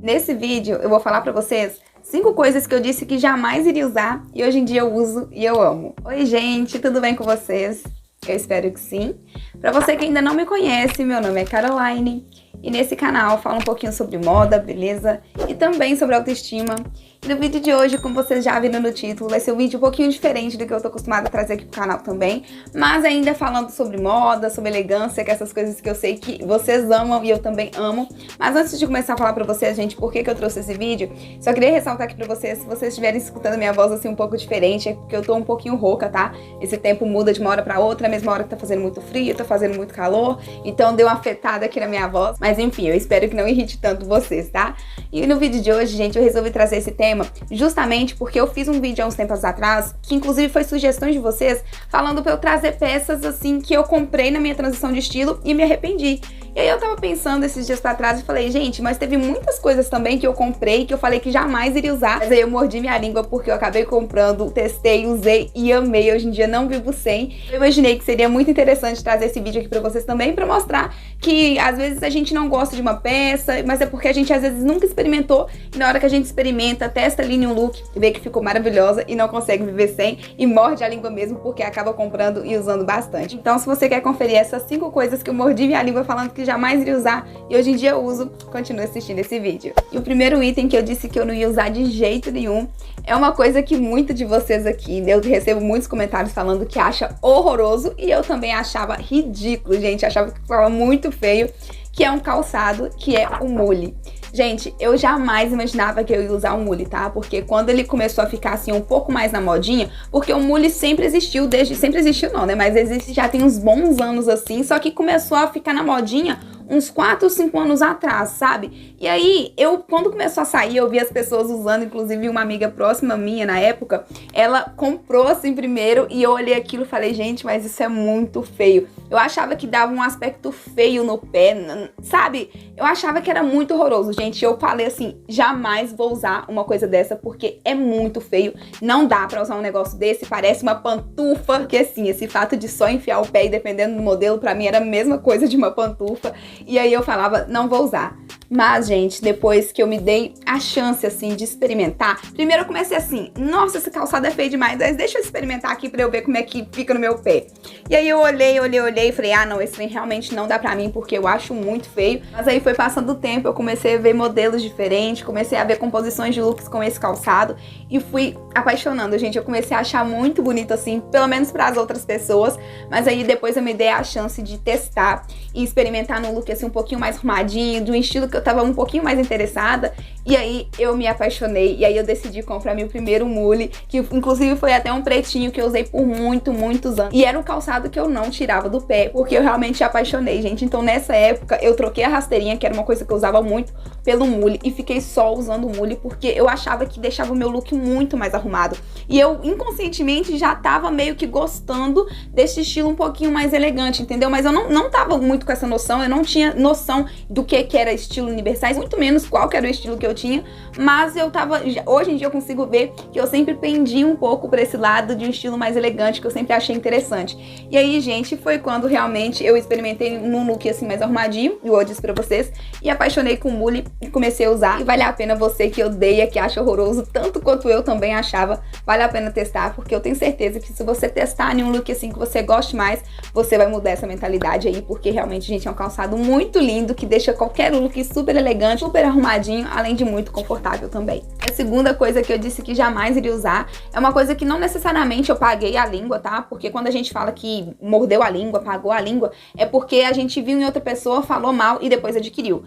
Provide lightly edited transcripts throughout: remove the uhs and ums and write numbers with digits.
Nesse vídeo eu vou falar pra vocês 5 coisas que eu disse que jamais iria usar e hoje em dia eu uso e eu amo. Oi gente, tudo bem com vocês? Eu espero que sim. Pra você que ainda não me conhece, meu nome é Caroline e nesse canal eu falo um pouquinho sobre moda, beleza? E também sobre autoestima. E no vídeo de hoje, como vocês já viram no título, vai ser um vídeo um pouquinho diferente do que eu tô acostumada a trazer aqui pro canal também, mas ainda falando sobre moda, sobre elegância, que é essas coisas que eu sei que vocês amam e eu também amo. Mas antes de começar a falar pra vocês, gente, por que eu trouxe esse vídeo, só queria ressaltar aqui pra vocês, se vocês estiverem escutando minha voz assim um pouco diferente, é porque eu tô um pouquinho rouca, tá? Esse tempo muda de uma hora pra outra, a mesma hora que tá fazendo muito frio, tá fazendo muito calor, então deu uma afetada aqui na minha voz. Mas enfim, eu espero que não irrite tanto vocês, tá? E no vídeo de hoje, gente, eu resolvi trazer esse tema justamente porque eu fiz um vídeo há uns tempos atrás, que inclusive foi sugestões de vocês, falando pra eu trazer peças assim que eu comprei na minha transição de estilo e me arrependi. E aí eu tava pensando esses dias pra trás e falei, gente, mas teve muitas coisas também que eu comprei que eu falei que jamais iria usar, mas aí eu mordi minha língua porque eu acabei comprando, testei, usei e amei. Hoje em dia não vivo sem. Eu imaginei que seria muito interessante trazer esse vídeo aqui pra vocês também, pra mostrar que às vezes a gente não gosta de uma peça, mas é porque a gente às vezes nunca experimentou e na hora que a gente experimenta, testa ali em um look, vê que ficou maravilhosa e não consegue viver sem e morde a língua mesmo porque acaba comprando e usando bastante. Então se você quer conferir essas 5 coisas que eu mordi minha língua falando que jamais iria usar e hoje em dia eu uso, continue assistindo esse vídeo. E o primeiro item que eu disse que eu não ia usar de jeito nenhum é uma coisa que muitos de vocês aqui, eu recebo muitos comentários falando que acha horroroso e eu também achava ridículo, gente, achava que ficava muito feio, que é um calçado, que é o mule. Gente, eu jamais imaginava que eu ia usar um mule, tá? Porque quando ele começou a ficar assim um pouco mais na modinha, porque o mule sempre existiu, sempre existiu não, né? Mas existe já tem uns bons anos assim, só que começou a ficar na modinha uns 4 ou 5 anos atrás, sabe? E aí, quando começou a sair, eu vi as pessoas usando, inclusive uma amiga próxima minha na época, ela comprou assim primeiro e eu olhei aquilo e falei, gente, mas isso é muito feio. Eu achava que dava um aspecto feio no pé, sabe? Eu achava que era muito horroroso, gente. Eu falei assim, jamais vou usar uma coisa dessa porque é muito feio. Não dá pra usar um negócio desse, parece uma pantufa. Porque assim, esse fato de só enfiar o pé e dependendo do modelo, pra mim era a mesma coisa de uma pantufa. E aí eu falava, não vou usar. Mas, gente, depois que eu me dei a chance, assim, de experimentar, primeiro eu comecei assim, nossa, esse calçado é feio demais, mas deixa eu experimentar aqui pra eu ver como é que fica no meu pé. E aí eu olhei e falei, ah, não, esse trem realmente não dá pra mim, porque eu acho muito feio. Mas aí foi passando o tempo, eu comecei a ver modelos diferentes, comecei a ver composições de looks com esse calçado e fui apaixonando, gente. Eu comecei a achar muito bonito, assim, pelo menos pras outras pessoas, mas aí depois eu me dei a chance de testar e experimentar num look, assim, um pouquinho mais arrumadinho, de um estilo que eu tava um pouquinho mais interessada, e aí eu me apaixonei, e aí eu decidi comprar meu primeiro mule, que inclusive foi até um pretinho que eu usei por muitos anos, e era um calçado que eu não tirava do pé, porque eu realmente apaixonei, gente. Então nessa época eu troquei a rasteirinha, que era uma coisa que eu usava muito, pelo mule, e fiquei só usando o mule, porque eu achava que deixava o meu look muito mais arrumado, e eu inconscientemente já tava meio que gostando desse estilo um pouquinho mais elegante, entendeu? Mas eu não tava muito com essa noção, eu não tinha noção do que era estilo universais, muito menos qual que era o estilo que eu tinha, mas eu tava, hoje em dia eu consigo ver que eu sempre pendi um pouco pra esse lado de um estilo mais elegante, que eu sempre achei interessante. E aí, gente, foi quando realmente eu experimentei num look assim mais arrumadinho, e eu disse pra vocês, e apaixonei com o mule e comecei a usar. E vale a pena você que odeia, que acha horroroso, tanto quanto eu também achava, vale a pena testar, porque eu tenho certeza que se você testar em um look assim que você goste mais, você vai mudar essa mentalidade aí, porque realmente, gente, é um calçado muito lindo, que deixa qualquer look super elegante, super arrumadinho, além de muito confortável também. A segunda coisa que eu disse que jamais iria usar é uma coisa que não necessariamente eu paguei a língua, tá? Porque quando a gente fala que mordeu a língua, pagou a língua, é porque a gente viu em outra pessoa, falou mal e depois adquiriu.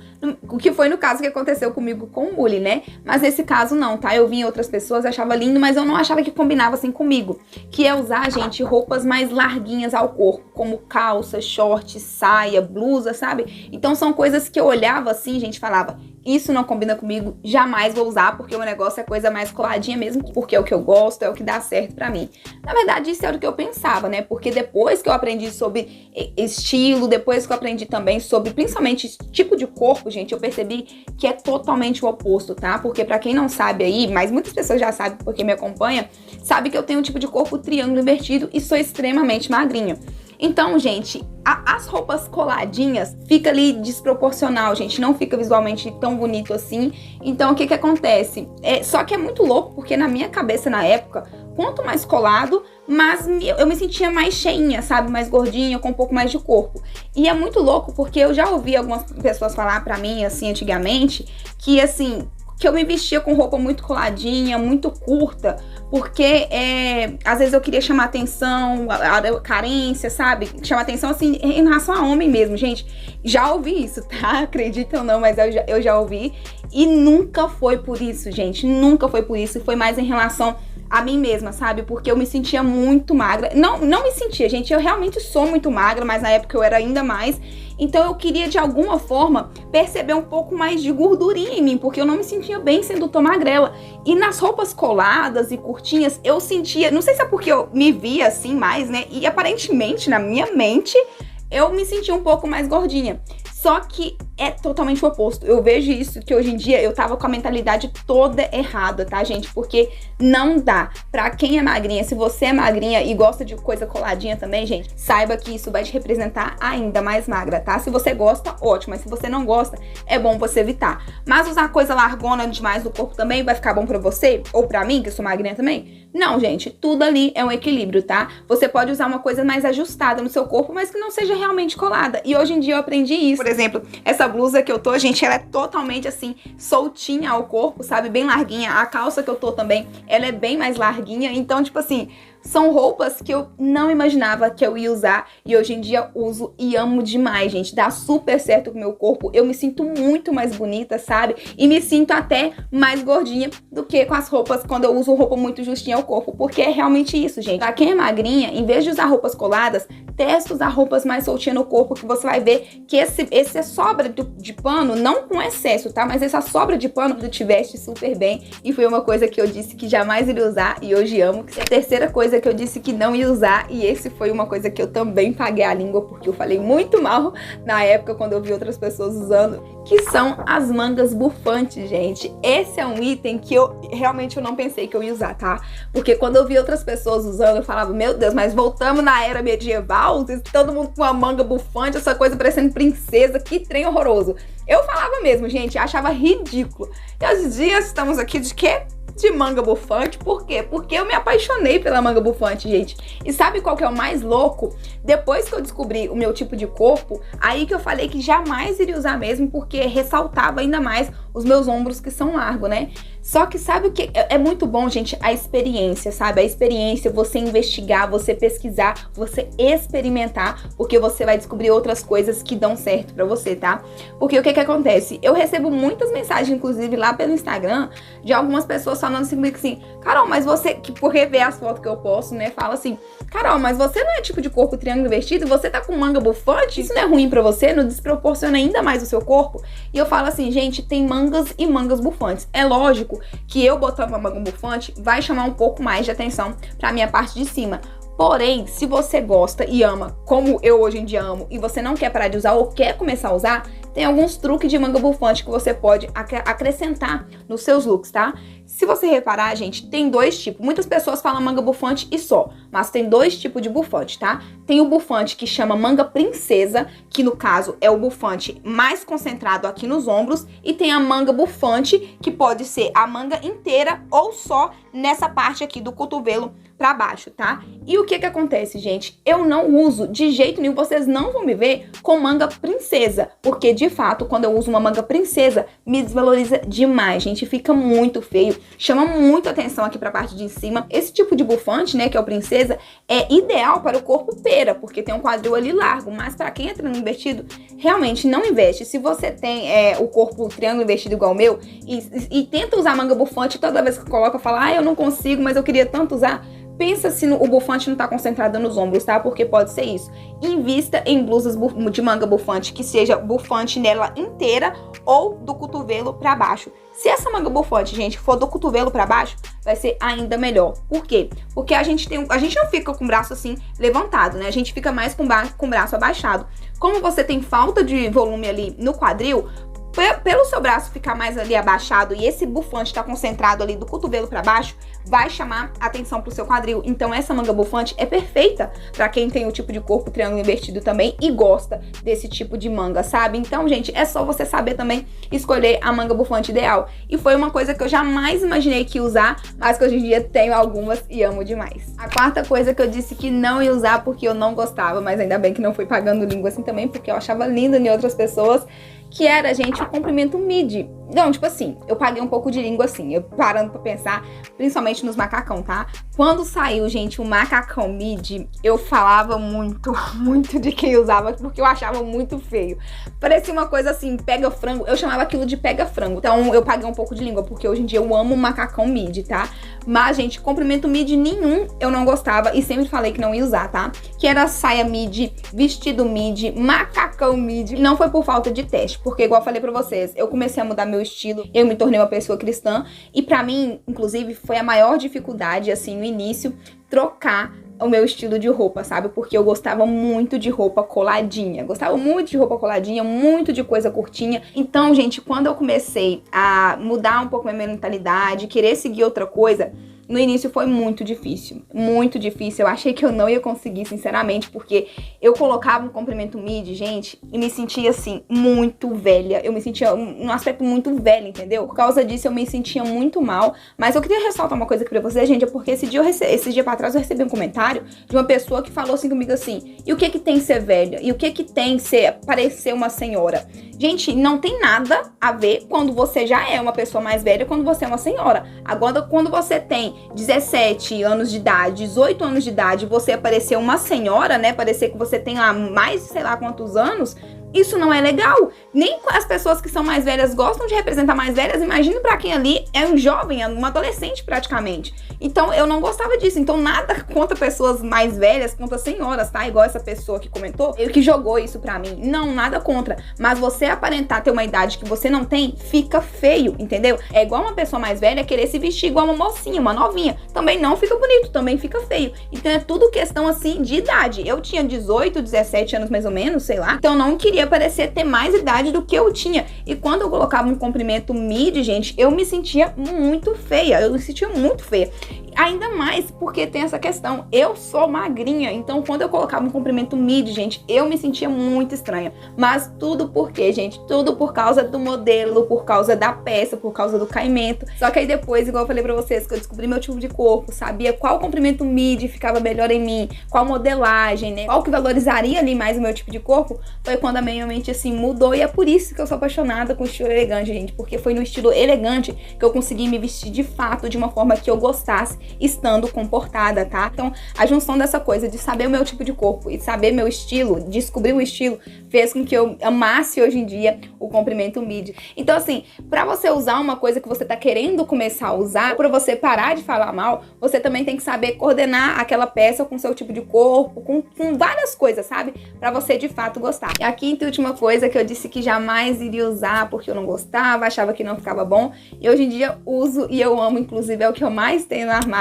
O que foi no caso que aconteceu comigo com o mule, né? Mas nesse caso não, tá? Eu vi em outras pessoas, achava lindo, mas eu não achava que combinava assim comigo. Que é usar, gente, roupas mais larguinhas ao corpo, como calça, short, saia, blusa, sabe? Então são coisas que eu olhava assim, gente, falava, isso não combina comigo, jamais vou usar, porque o negócio é coisa mais coladinha mesmo, porque é o que eu gosto, é o que dá certo pra mim. Na verdade, isso era o que eu pensava, né? Porque depois que eu aprendi sobre estilo, depois que eu aprendi também sobre, principalmente, tipo de corpo, gente, eu percebi que é totalmente o oposto, tá? Porque pra quem não sabe aí, mas muitas pessoas já sabem porque me acompanha, sabe que eu tenho um tipo de corpo triângulo invertido e sou extremamente magrinha. Então, gente, as roupas coladinhas fica ali desproporcional, gente, não fica visualmente tão bonito assim. Então o que que acontece? Só que é muito louco, porque na minha cabeça na época, quanto mais colado, mas eu me sentia mais cheinha, sabe? Mais gordinha, com um pouco mais de corpo. E é muito louco, porque eu já ouvi algumas pessoas falar pra mim, assim, antigamente, que assim, que eu me vestia com roupa muito coladinha, muito curta, porque às vezes eu queria chamar atenção, a carência, sabe? Chamar atenção, assim, em relação a homem mesmo, gente. Já ouvi isso, tá? Acreditam ou não, mas eu já ouvi. E nunca foi por isso, gente. Nunca foi por isso. Foi mais em relação a mim mesma, sabe? Porque eu me sentia muito magra. Não me sentia, gente. Eu realmente sou muito magra, mas na época eu era ainda mais. Então eu queria, de alguma forma, perceber um pouco mais de gordurinha em mim, porque eu não me sentia bem sendo tão magrela. E nas roupas coladas e curtinhas, eu sentia... Não sei se é porque eu me via assim mais, né? E aparentemente, na minha mente, eu me sentia um pouco mais gordinha. Só que é totalmente o oposto. Eu vejo isso, que hoje em dia eu tava com a mentalidade toda errada, tá, gente? Porque não dá. Pra quem é magrinha, se você é magrinha e gosta de coisa coladinha também, gente, saiba que isso vai te representar ainda mais magra, tá? Se você gosta, ótimo. Mas se você não gosta, é bom você evitar. Mas usar coisa largona demais do corpo também vai ficar bom pra você? Ou pra mim, que sou magrinha também? Não, gente. Tudo ali é um equilíbrio, tá? Você pode usar uma coisa mais ajustada no seu corpo, mas que não seja realmente colada. E hoje em dia eu aprendi isso. Por exemplo, essa blusa que eu tô, gente, ela é totalmente assim, soltinha ao corpo, sabe? Bem larguinha. A calça que eu tô também, ela é bem mais larguinha. Então, tipo assim, são roupas que eu não imaginava que eu ia usar e hoje em dia uso e amo demais, gente. Dá super certo com o meu corpo. Eu me sinto muito mais bonita, sabe? E me sinto até mais gordinha do que com as roupas quando eu uso roupa muito justinha ao corpo. Porque é realmente isso, gente. Pra quem é magrinha, em vez de usar roupas coladas, testa usar roupas mais soltinhas no corpo, que você vai ver que essa sobra de pano, não com excesso, tá? Mas essa sobra de pano te veste super bem. E foi uma coisa que eu disse que jamais iria usar e hoje amo. Que é a terceira coisa que eu disse que não ia usar, e esse foi uma coisa que eu também paguei a língua, porque eu falei muito mal na época quando eu vi outras pessoas usando, que são as mangas bufantes, gente. Esse é um item que eu realmente não pensei que eu ia usar, tá? Porque quando eu vi outras pessoas usando, eu falava, meu Deus, mas voltamos na era medieval, todo mundo com uma manga bufante, essa coisa parecendo princesa, que trem horroroso. Eu falava mesmo, gente, achava ridículo. E hoje em dia estamos aqui de quê? De manga bufante. Por quê? Porque eu me apaixonei pela manga bufante, gente. E sabe qual que é o mais louco? Depois que eu descobri o meu tipo de corpo, aí que eu falei que jamais iria usar mesmo, porque ressaltava ainda mais os meus ombros, que são largos, né? Só que sabe o que? É muito bom, gente, a experiência, sabe? A experiência, você investigar, você pesquisar, você experimentar, porque você vai descobrir outras coisas que dão certo pra você, tá? Porque o que que acontece? Eu recebo muitas mensagens, inclusive lá pelo Instagram, de algumas pessoas falando assim comigo assim, Carol, mas você, que por rever as fotos que eu posto, né, fala assim, Carol, mas você não é tipo de corpo triângulo invertido, você tá com manga bufante, isso não é ruim pra você, não desproporciona ainda mais o seu corpo? E eu falo assim, gente, tem mangas e mangas bufantes. É lógico que eu botando uma manga bufante vai chamar um pouco mais de atenção pra minha parte de cima. Porém, se você gosta e ama, como eu hoje em dia amo, e você não quer parar de usar ou quer começar a usar, tem alguns truques de manga bufante que você pode acrescentar nos seus looks, tá? Se você reparar, gente, tem dois tipos. Muitas pessoas falam manga bufante e só, mas tem dois tipos de bufante, tá? Tem o bufante que chama manga princesa, que no caso é o bufante mais concentrado aqui nos ombros, e tem a manga bufante, que pode ser a manga inteira ou só nessa parte aqui do cotovelo pra baixo, tá? E o que que acontece, gente? Eu não uso de jeito nenhum, vocês não vão me ver com manga princesa, porque de fato, quando eu uso uma manga princesa, me desvaloriza demais, gente, fica muito feio, chama muito atenção aqui pra parte de cima. Esse tipo de bufante, né, que é o princesa, é ideal para o corpo pera, porque tem um quadril ali largo, mas pra quem é triângulo invertido, realmente não investe. Se você tem o corpo triângulo invertido igual o meu, e tenta usar manga bufante, toda vez que coloca, fala, eu não consigo, mas eu queria tanto usar, pensa se o bufante não tá concentrado nos ombros, tá? Porque pode ser isso. Invista em blusas de manga bufante, que seja bufante nela inteira ou do cotovelo pra baixo. Se essa manga bufante, gente, for do cotovelo pra baixo, vai ser ainda melhor. Por quê? Porque a gente não fica com o braço assim levantado, né? A gente fica mais com o braço abaixado. Como você tem falta de volume ali no quadril, pelo seu braço ficar mais ali abaixado e esse bufante tá concentrado ali do cotovelo pra baixo, vai chamar atenção pro seu quadril. Então essa manga bufante é perfeita pra quem tem o tipo de corpo triângulo invertido também e gosta desse tipo de manga, sabe? Então, gente, é só você saber também escolher a manga bufante ideal. E foi uma coisa que eu jamais imaginei que ia usar, mas que hoje em dia tenho algumas e amo demais. A quarta coisa que eu disse que não ia usar porque eu não gostava, mas ainda bem que não fui pagando língua assim também, porque eu achava lindo em outras pessoas, que era, gente, o comprimento midi. Não, tipo assim, eu paguei um pouco de língua assim, eu parando pra pensar, principalmente nos macacão, tá? Quando saiu, gente, o macacão midi, eu falava muito de quem usava, porque eu achava muito feio. Parecia uma coisa assim, pega frango, eu chamava aquilo de pega frango. Então eu paguei um pouco de língua, porque hoje em dia eu amo macacão midi, tá? Mas, gente, comprimento midi nenhum eu não gostava e sempre falei que não ia usar, tá? Que era saia midi, vestido midi, macacão midi. Não foi por falta de teste, porque igual eu falei pra vocês, eu comecei a mudar meu estilo, eu me tornei uma pessoa cristã e pra mim, inclusive, foi a maior dificuldade, assim, no início, trocar o meu estilo de roupa, sabe? Porque eu gostava muito de roupa coladinha, muito de coisa curtinha. Então, gente, quando eu comecei a mudar um pouco minha mentalidade, querer seguir outra coisa, no início foi muito difícil, eu achei que eu não ia conseguir, sinceramente, porque eu colocava um comprimento midi, gente, e me sentia assim, muito velha, eu me sentia um aspecto muito velho, entendeu? Por causa disso eu me sentia muito mal, mas eu queria ressaltar uma coisa aqui pra vocês, gente, é porque esse dia pra trás eu recebi um comentário de uma pessoa que falou assim comigo assim, e o que que tem ser velha? E o que que tem ser parecer uma senhora? Gente, não tem nada a ver quando você já é uma pessoa mais velha, quando você é uma senhora. Agora, quando você tem 17 anos de idade, 18 anos de idade, você parecer uma senhora, né? Parecer que você tem lá mais, sei lá quantos anos, isso não é legal. Nem as pessoas que são mais velhas gostam de representar mais velhas. Imagina pra quem ali é um jovem, é uma adolescente praticamente. Então eu não gostava disso. Então nada contra pessoas mais velhas, contra senhoras, tá? Igual essa pessoa que comentou, que jogou isso pra mim. Não, nada contra. Mas você aparentar ter uma idade que você não tem, fica feio, entendeu? É igual uma pessoa mais velha querer se vestir igual uma mocinha, uma novinha. Também não fica bonito, também fica feio. Então é tudo questão assim de idade. Eu tinha 18, 17 anos mais ou menos, sei lá. Então eu não queria parecer ter mais idade do que eu tinha. E quando eu colocava um comprimento midi, gente, eu me sentia muito feia. Eu me sentia muito feia. Ainda mais porque tem essa questão. Eu sou magrinha, então quando eu colocava um comprimento midi, gente, eu me sentia muito estranha. Mas tudo por quê, gente? Tudo por causa do modelo, por causa da peça, por causa do caimento. Só que aí depois, igual eu falei pra vocês, que eu descobri meu tipo de corpo, sabia qual comprimento midi ficava melhor em mim, qual modelagem, né? Qual que valorizaria ali mais o meu tipo de corpo, foi quando a minha mente, assim, mudou. E é por isso que eu sou apaixonada com o estilo elegante, gente. Porque foi no estilo elegante que eu consegui me vestir de fato de uma forma que eu gostasse, estando comportada, tá? Então, a junção dessa coisa de saber o meu tipo de corpo e saber meu estilo, descobrir o estilo, fez com que eu amasse hoje em dia o comprimento midi. Então, assim, pra você usar uma coisa que você tá querendo começar a usar, pra você parar de falar mal, você também tem que saber coordenar aquela peça com seu tipo de corpo, com várias coisas, sabe? Pra você, de fato, gostar. E a quinta e última coisa que eu disse que jamais iria usar porque eu não gostava, achava que não ficava bom, e hoje em dia uso e eu amo, inclusive é o que eu mais tenho no armário,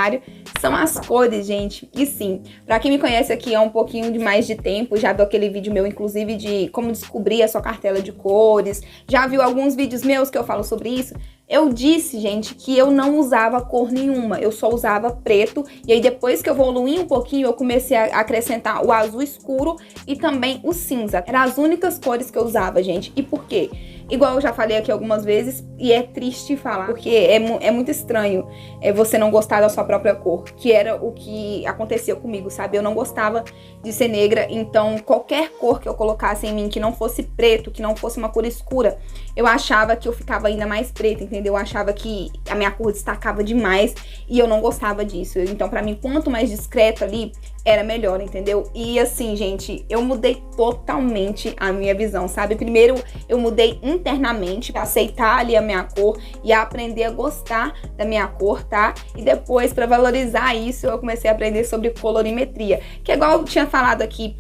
são as cores, gente. E sim, pra quem me conhece aqui há um pouquinho de mais de tempo, já viu aquele vídeo meu, inclusive, de como descobrir a sua cartela de cores, já viu alguns vídeos meus que eu falo sobre isso. Eu disse, gente, que eu não usava cor nenhuma, eu só usava preto, e aí depois que eu evoluí um pouquinho, eu comecei a acrescentar o azul escuro e também o cinza. Eram as únicas cores que eu usava, gente. E por quê? Igual eu já falei aqui algumas vezes, e é triste falar, porque é muito estranho você não gostar da sua própria cor, que era o que acontecia comigo, sabe? Eu não gostava de ser negra, então qualquer cor que eu colocasse em mim que não fosse preto, que não fosse uma cor escura, eu achava que eu ficava ainda mais preta, entendeu? Eu achava que a minha cor destacava demais e eu não gostava disso. Então, pra mim, quanto mais discreto ali, era melhor, entendeu? E assim, gente, eu mudei totalmente a minha visão, sabe? Primeiro, eu mudei internamente pra aceitar ali a minha cor e a aprender a gostar da minha cor, tá? E depois, pra valorizar isso, eu comecei a aprender sobre colorimetria, que é igual eu tinha falado aqui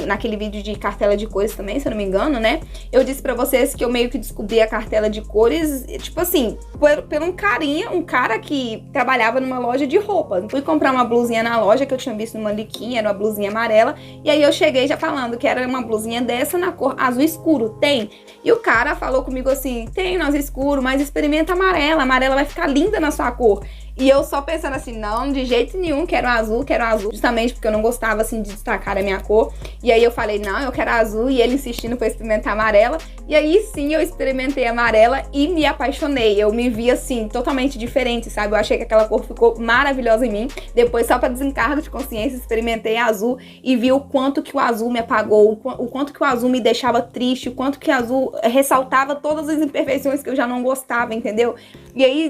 naquele vídeo de cartela de cores também, se eu não me engano, né? Eu disse pra vocês que eu meio que descobri a cartela de cores, tipo assim, por um cara que trabalhava numa loja de roupa. Fui comprar uma blusinha na loja que eu tinha visto numa liquinha, era uma blusinha amarela, e aí eu cheguei já falando que era uma blusinha dessa na cor azul escuro, tem? E o cara Sara falou comigo assim, tem azul escuro, mas experimenta amarela. Amarela vai ficar linda na sua cor. E eu só pensando assim, não, de jeito nenhum, quero azul, justamente porque eu não gostava, assim, de destacar a minha cor. E aí eu falei, não, eu quero azul, e ele insistindo pra eu experimentar amarela. E aí sim, eu experimentei amarela e me apaixonei. Eu me vi, assim, totalmente diferente, sabe? Eu achei que aquela cor ficou maravilhosa em mim. Depois, só pra desencargo de consciência, experimentei azul e vi o quanto que o azul me apagou, o quanto que o azul me deixava triste, o quanto que o azul ressaltava todas as imperfeições que eu já não gostava, entendeu? E aí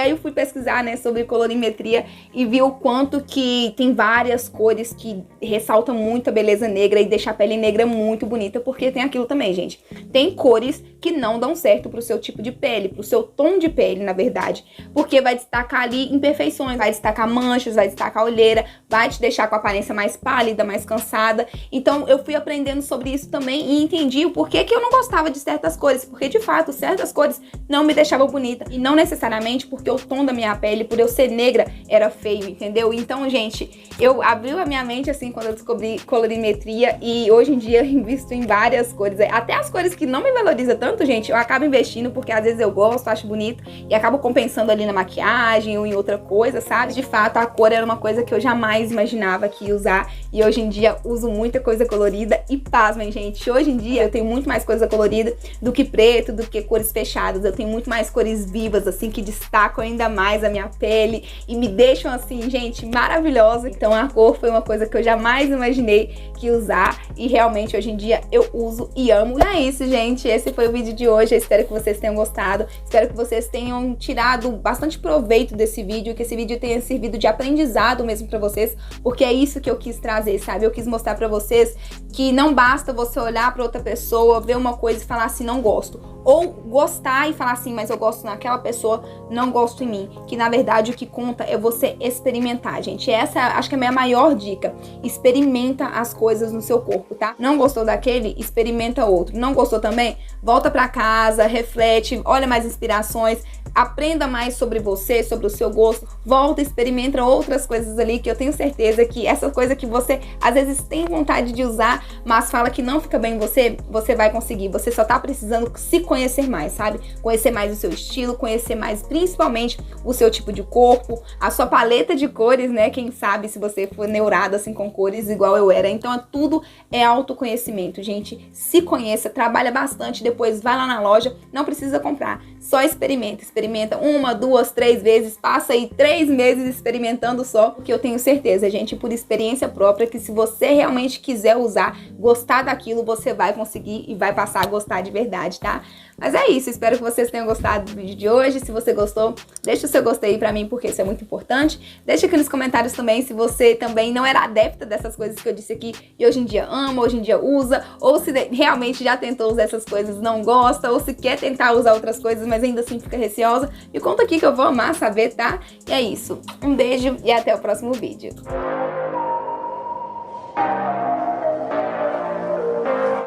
eu fui pesquisar, né, sobre colorimetria e vi o quanto que tem várias cores que ressaltam muito a beleza negra e deixa a pele negra muito bonita, porque tem aquilo também, gente. Tem cores que não dão certo pro seu tipo de pele, pro seu tom de pele, na verdade, porque vai destacar ali imperfeições, vai destacar manchas, vai destacar olheira, vai te deixar com a aparência mais pálida, mais cansada. Então eu fui aprendendo sobre isso também e entendi o porquê que eu não gostava de certas cores, porque de fato certas cores não me deixavam bonita e não necessariamente porque o tom da minha pele, por eu ser negra, era feio, entendeu? Então, gente, eu abriu a minha mente assim quando eu descobri colorimetria e hoje em dia eu invisto em várias cores, até as cores que não me valorizam tanto, gente, eu acabo investindo porque às vezes eu gosto, acho bonito e acabo compensando ali na maquiagem ou em outra coisa, sabe? De fato, a cor era uma coisa que eu jamais imaginava que ia usar e hoje em dia uso muita coisa colorida e pasmem, gente, hoje em dia eu tenho muito mais coisa colorida do que preto, do que cores fechadas, eu tenho muito mais cores vivas, assim, que destacam ainda mais a minha pele e me deixam, assim, gente, maravilhosa. Então a cor foi uma coisa que eu jamais imaginei que usar e realmente hoje em dia eu uso e amo. E é isso, gente, esse foi o vídeo de hoje, eu espero que vocês tenham gostado, espero que vocês tenham tirado bastante proveito desse vídeo, que esse vídeo tenha servido de aprendizado mesmo pra vocês, porque é isso que eu quis trazer, sabe? Eu quis mostrar pra vocês que não basta você olhar pra outra pessoa, ver uma coisa e falar assim, não gosto. Ou gostar e falar assim, mas eu gosto naquela pessoa, não gosto em mim. Que na verdade o que conta é você experimentar, gente. Essa acho que é a minha maior dica. Experimenta as coisas no seu corpo, tá? Não gostou daquele? Experimenta outro. Não gostou também? Volta pra casa, reflete, olha mais inspirações, aprenda mais sobre você, sobre o seu gosto, volta, experimenta outras coisas ali que eu tenho certeza que essa coisa que você às vezes tem vontade de usar, mas fala que não fica bem em você, você vai conseguir. Você só tá precisando se conhecer mais, sabe? Conhecer mais o seu estilo, conhecer mais principalmente o seu tipo de corpo, a sua paleta de cores, né? Quem sabe se você for neurado assim com cores igual eu era. Então tudo é autoconhecimento, gente. Se conheça, trabalha bastante, depois vai lá na loja, não precisa comprar, só experimenta. Experimenta 1, 2, 3 vezes, passa aí 3 meses experimentando só, porque eu tenho certeza, gente, por experiência própria, que se você realmente quiser usar, gostar daquilo, você vai conseguir e vai passar a gostar de verdade, tá? Mas é isso, espero que vocês tenham gostado do vídeo de hoje. Se você gostou, deixa o seu gostei pra mim, porque isso é muito importante. Deixa aqui nos comentários também se você também não era adepta dessas coisas que eu disse aqui e hoje em dia ama, hoje em dia usa, ou se realmente já tentou usar essas coisas e não gosta, ou se quer tentar usar outras coisas, mas ainda assim fica receosa. Me conta aqui que eu vou amar saber, tá? E é isso. Um beijo e até o próximo vídeo.